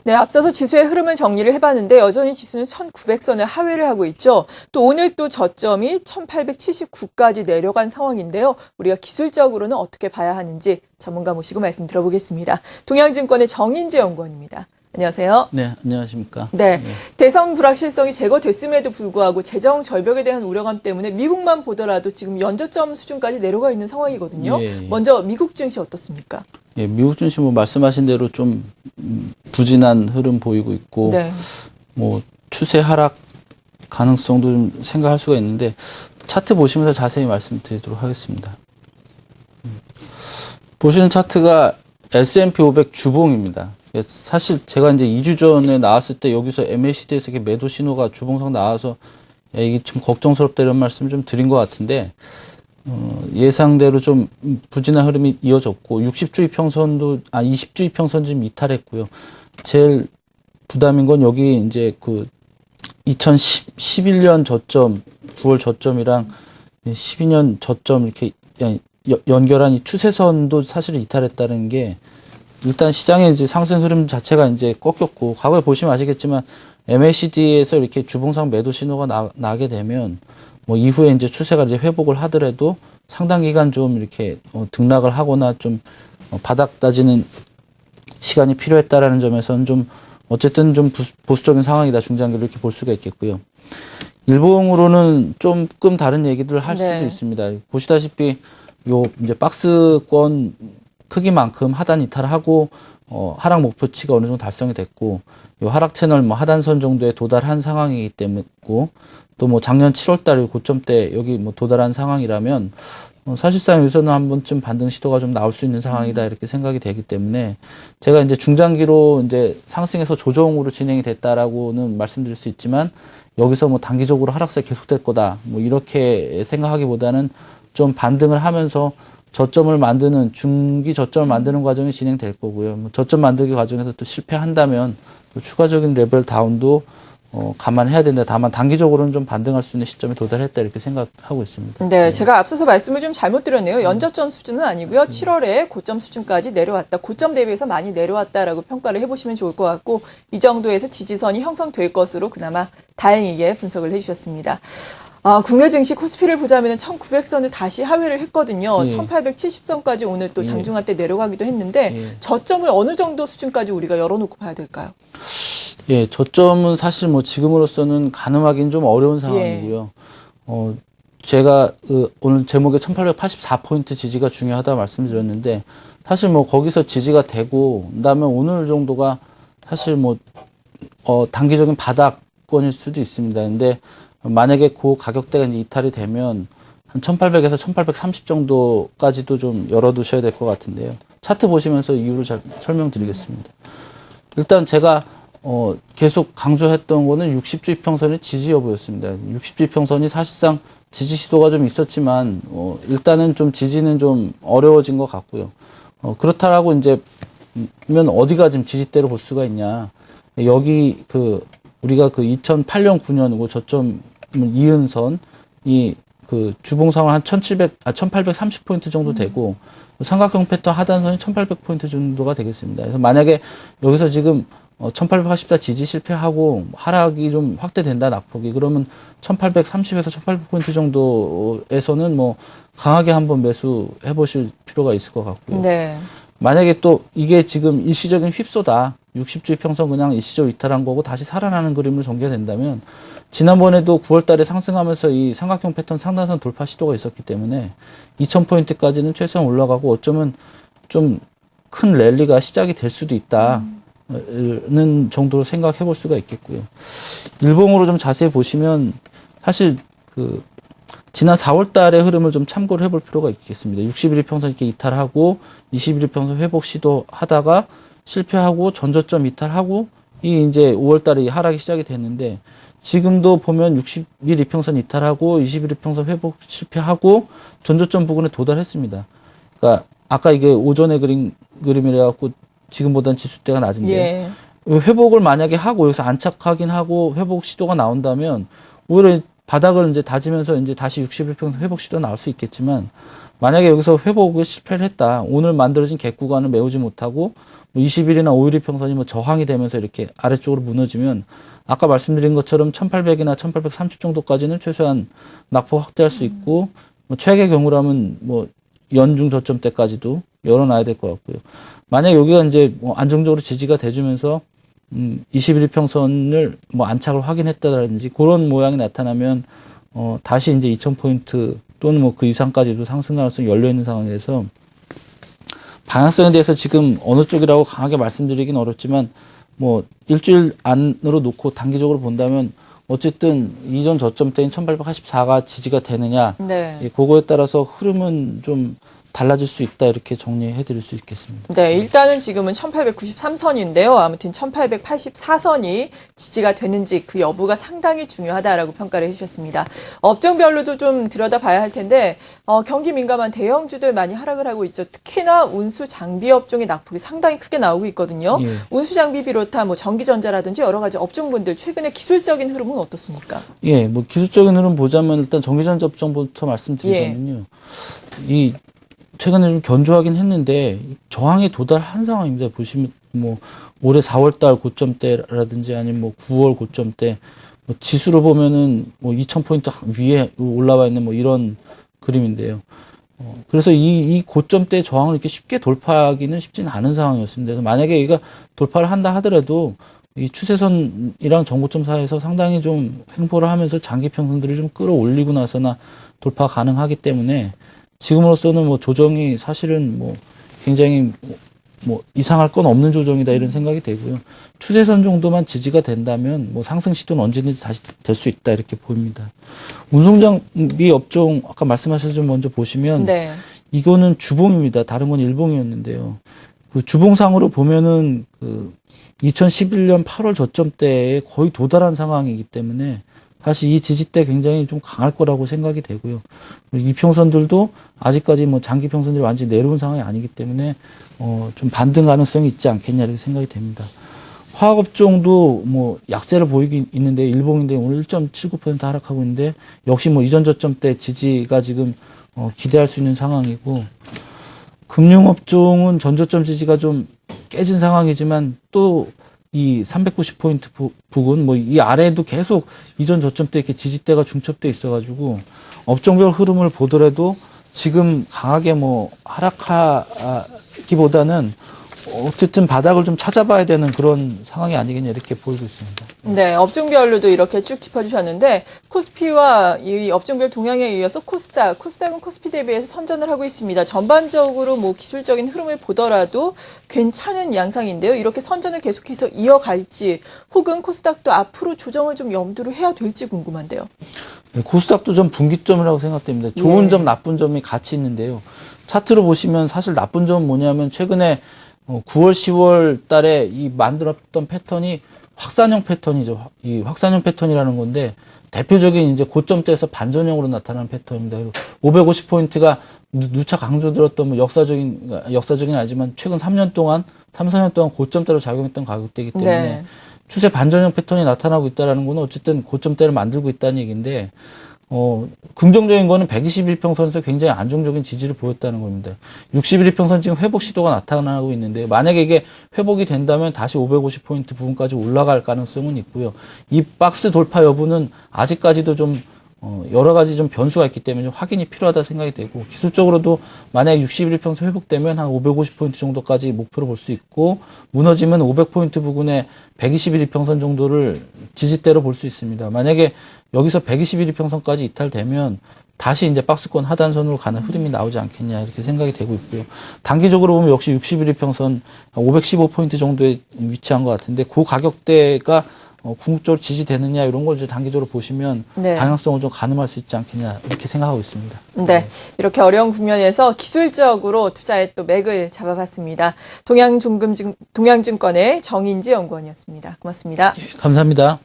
네, 앞서서 지수의 흐름을 정리를 해봤는데 여전히 지수는 1900선을 하회를 하고 있죠. 또 오늘 또 저점이 1879까지 내려간 상황인데요. 우리가 기술적으로는 어떻게 봐야 하는지 전문가 모시고 말씀 들어보겠습니다. 동양증권의 정인재 연구원입니다. 안녕하세요. 네, 안녕하십니까. 네, 대선 불확실성이 제거됐음에도 불구하고 재정 절벽에 대한 우려감 때문에 미국만 보더라도 지금 연저점 수준까지 내려가 있는 상황이거든요. 예. 먼저 미국 증시 어떻습니까? 예, 미국 증시 뭐 말씀하신 대로 좀 부진한 흐름 보이고 있고, 네. 뭐 추세 하락 가능성도 좀 생각할 수가 있는데 차트 보시면서 자세히 말씀드리도록 하겠습니다. 보시는 차트가 S&P 500 주봉입니다. 사실 제가 이제 2주 전에 나왔을 때 여기서 MACD에서 이렇게 매도 신호가 주봉상 나와서 야, 이게 좀 걱정스럽다 이런 말씀을 좀 드린 것 같은데 예상대로 좀 부진한 흐름이 이어졌고 20주 이평선 좀 이탈했고요. 제일 부담인 건 여기 이제 그 2011년 저점 9월 저점이랑 12년 저점 이렇게 연결한 이 추세선도 사실 이탈했다는 게 일단 시장의 이제 상승 흐름 자체가 이제 꺾였고, 과거에 보시면 아시겠지만, MACD에서 이렇게 주봉상 매도 신호가 나게 되면, 뭐 이후에 이제 추세가 이제 회복을 하더라도 상당 기간 좀 이렇게 등락을 하거나 좀 바닥 다지는 시간이 필요했다라는 점에서는 좀 어쨌든 좀 보수적인 상황이다, 중장기로 이렇게 볼 수가 있겠고요. 일봉으로는 조금 다른 얘기들을 할 수도 있습니다. 보시다시피 요 이제 박스권 크기만큼 하단 이탈하고 하락 목표치가 어느 정도 달성이 됐고 요 하락 채널 뭐 하단선 정도에 도달한 상황이기 때문이고 또 뭐 작년 7월달 고점대 여기 뭐 도달한 상황이라면 사실상 여기서는 한 번쯤 반등 시도가 좀 나올 수 있는 상황이다 이렇게 생각이 되기 때문에 제가 이제 중장기로 이제 상승해서 조정으로 진행이 됐다라고는 말씀드릴 수 있지만 여기서 뭐 단기적으로 하락세 계속될 거다 뭐 이렇게 생각하기보다는 좀 반등을 하면서 저점을 만드는 중기 저점을 만드는 과정이 진행될 거고요. 뭐 저점 만들기 과정에서 또 실패한다면 또 추가적인 레벨 다운도 감안해야 된다. 다만 단기적으로는 좀 반등할 수 있는 시점에 도달했다 이렇게 생각하고 있습니다. 네, 제가 앞서서 말씀을 좀 잘못 드렸네요. 연저점 수준은 아니고요. 7월에 고점 수준까지 내려왔다. 고점 대비해서 많이 내려왔다라고 평가를 해보시면 좋을 것 같고 이 정도에서 지지선이 형성될 것으로 그나마 다행이게 분석을 해주셨습니다. 국내 증시 코스피를 보자면 1900선을 다시 하회를 했거든요. 1870선까지 오늘 또 장중한 때 내려가기도 했는데 저점을 어느 정도 수준까지 우리가 열어놓고 봐야 될까요? 예, 저점은 사실 뭐 지금으로서는 가늠하기는 좀 어려운 상황이고요. 제가 오늘 제목에 1884포인트 지지가 중요하다 말씀드렸는데 사실 뭐 거기서 지지가 되고 그다음에 오늘 정도가 사실 뭐 단기적인 바닥권일 수도 있습니다. 근데 만약에 그 가격대가 이제 이탈이 되면 한 1800에서 1830 정도까지도 좀 열어두셔야 될 것 같은데요. 차트 보시면서 이유를 잘 설명드리겠습니다. 일단 제가 계속 강조했던 거는 60주 이평선의 지지 여부였습니다. 60주 이평선이 사실상 지지 시도가 좀 있었지만 일단은 좀 지지는 좀 어려워진 것 같고요. 그렇다라고 이제 면 어디가 지금 지지대로 볼 수가 있냐? 여기 우리가 2008년 9년 저점 이은 선이 주봉상을 한 1830포인트 정도 되고 삼각형 패턴 하단선이 1800포인트 정도가 되겠습니다. 그래서 만약에 여기서 지금 1880다 지지 실패하고 하락이 좀 확대된다 낙폭이 그러면 1830에서 1800포인트 정도에서는 뭐 강하게 한번 매수해 보실 필요가 있을 것 같고요. 네. 만약에 또 이게 지금 일시적인 휩소다 60주 이평선 그냥 일시적으로 이탈한 거고 다시 살아나는 그림을 전개된다면 지난번에도 9월 달에 상승하면서 이 삼각형 패턴 상단선 돌파 시도가 있었기 때문에 2000포인트까지는 최소한 올라가고 어쩌면 좀 큰 랠리가 시작이 될 수도 있다는 정도로 생각해 볼 수가 있겠고요. 일봉으로 좀 자세히 보시면 사실 지난 4월 달의 흐름을 좀 참고를 해볼 필요가 있겠습니다. 60일 평선 이렇게 이탈하고 21일 평선 회복 시도하다가 실패하고 전저점 이탈하고 이제 5월 달에 하락이 시작이 됐는데 지금도 보면 60일 이평선 이탈하고 21일 평선 회복 실패하고 전저점 부근에 도달했습니다. 그러니까 아까 이게 오전에 그린 그림이라 갖고 지금보다는 지수대가 낮은데 회복을 만약에 하고 여기서 안착하긴 하고 회복 시도가 나온다면 오히려 바닥을 이제 다지면서 이제 다시 60일 평선 회복 시도 나올 수 있겠지만 만약에 여기서 회복에 실패를 했다. 오늘 만들어진 갭 구간을 메우지 못하고 20일이나 5일 평선이 저항이 되면서 이렇게 아래쪽으로 무너지면 아까 말씀드린 것처럼 1800이나 1830 정도까지는 최소한 낙폭 확대할 수 있고 최악의 경우라면 연중 저점대까지도 열어놔야 될 것 같고요. 만약 여기가 이제 안정적으로 지지가 돼주면서 21일 평선을 안착을 확인했다든지 그런 모양이 나타나면 다시 이제 2000포인트 또는 그 이상까지도 상승 가능성이 열려 있는 상황이라서 방향성에 대해서 지금 어느 쪽이라고 강하게 말씀드리긴 어렵지만 일주일 안으로 놓고 단기적으로 본다면 어쨌든 이전 저점대인 1884가 지지가 되느냐 네. 그거에 따라서 흐름은 좀 달라질 수 있다 이렇게 정리해 드릴 수 있겠습니다. 네, 일단은 지금은 1893선인데요. 아무튼 1884선이 지지가 되는지 그 여부가 상당히 중요하다라고 평가를 해주셨습니다. 업종별로도 좀 들여다봐야 할 텐데 경기 민감한 대형주들 많이 하락을 하고 있죠. 특히나 운수 장비 업종의 낙폭이 상당히 크게 나오고 있거든요. 예. 운수 장비 비롯한 전기전자라든지 여러 가지 업종분들 최근에 기술적인 흐름은 어떻습니까? 예, 기술적인 흐름 보자면 일단 전기전자 업종부터 말씀드리자면요. 이 최근에 좀 견조하긴 했는데 저항에 도달한 상황입니다. 보시면 올해 4월달 고점대라든지 아니면 9월 고점대 지수로 보면은 2000포인트 위에 올라와 있는 이런 그림인데요. 그래서 이 고점대 저항을 이렇게 쉽게 돌파하기는 쉽지는 않은 상황이었습니다. 그래서 만약에 여기가 돌파를 한다 하더라도 이 추세선이랑 전고점 사이에서 상당히 좀 횡보를 하면서 장기 평선들을 좀 끌어올리고 나서나 돌파 가능하기 때문에 지금으로서는 조정이 사실은 굉장히 이상할 건 없는 조정이다 이런 생각이 되고요. 추세선 정도만 지지가 된다면 상승 시도는 언제든지 다시 될 수 있다 이렇게 보입니다. 운송장비 업종 아까 말씀하셔서 좀 먼저 보시면 네. 이거는 주봉입니다. 다른 건 일봉이었는데요. 그 주봉상으로 보면은 2011년 8월 저점대에 거의 도달한 상황이기 때문에 사실 이 지지대 굉장히 좀 강할 거라고 생각이 되고요. 이 평선들도 아직까지 장기 평선들이 완전히 내려온 상황이 아니기 때문에 좀 반등 가능성이 있지 않겠냐 이렇게 생각이 됩니다. 화학업종도 약세를 보이긴 있는데 일봉인데 오늘 1.79% 하락하고 있는데 역시 이전 저점대 지지가 지금 기대할 수 있는 상황이고 금융업종은 전저점 지지가 좀 깨진 상황이지만 또 이 390포인트 부근 이 아래에도 계속 이전 저점대 이렇게 지지대가 중첩돼 있어가지고 업종별 흐름을 보더라도 지금 강하게 하락하기보다는 어쨌든 바닥을 좀 찾아봐야 되는 그런 상황이 아니겠냐 이렇게 보이고 있습니다. 네, 업종별로도 이렇게 쭉 짚어주셨는데 코스피와 이 업종별 동향에 이어서 코스닥은 코스피 대비해서 선전을 하고 있습니다. 전반적으로 기술적인 흐름을 보더라도 괜찮은 양상인데요. 이렇게 선전을 계속해서 이어갈지 혹은 코스닥도 앞으로 조정을 좀 염두를 해야 될지 궁금한데요. 네, 코스닥도 좀 분기점이라고 생각됩니다. 좋은 점, 나쁜 점이 같이 있는데요. 차트로 보시면 사실 나쁜 점은 뭐냐면 최근에 9월, 10월 달에 이 만들었던 패턴이 확산형 패턴이죠. 이 확산형 패턴이라는 건데 대표적인 이제 고점대에서 반전형으로 나타나는 패턴입니다. 그리고 550포인트가 누차 강조들었던 역사적인 아니지만 최근 3년 동안, 3, 4년 동안 고점대로 작용했던 가격대이기 때문에 네. 추세 반전형 패턴이 나타나고 있다는 건 어쨌든 고점대를 만들고 있다는 얘기인데 긍정적인 거는 121평선에서 굉장히 안정적인 지지를 보였다는 겁니다. 61평선 지금 회복 시도가 나타나고 있는데 만약에 이게 회복이 된다면 다시 550포인트 부분까지 올라갈 가능성은 있고요. 이 박스 돌파 여부는 아직까지도 좀 여러 가지 좀 변수가 있기 때문에 좀 확인이 필요하다 생각이 되고 기술적으로도 만약에 61평선 회복되면 한 550포인트 정도까지 목표로 볼 수 있고 무너지면 500포인트 부근에 121평선 정도를 지지대로 볼 수 있습니다. 만약에 여기서 121평선까지 이탈되면 다시 이제 박스권 하단선으로 가는 흐름이 나오지 않겠냐 이렇게 생각이 되고 있고요. 단기적으로 보면 역시 61평선 515포인트 정도에 위치한 것 같은데 그 가격대가 궁극적으로 지지되느냐 이런 걸 이제 단기적으로 보시면 네. 방향성을 좀 가늠할 수 있지 않겠냐 이렇게 생각하고 있습니다. 네, 이렇게 어려운 국면에서 기술적으로 투자에 또 맥을 잡아봤습니다. 동양증권의 정인지 연구원이었습니다. 고맙습니다. 감사합니다.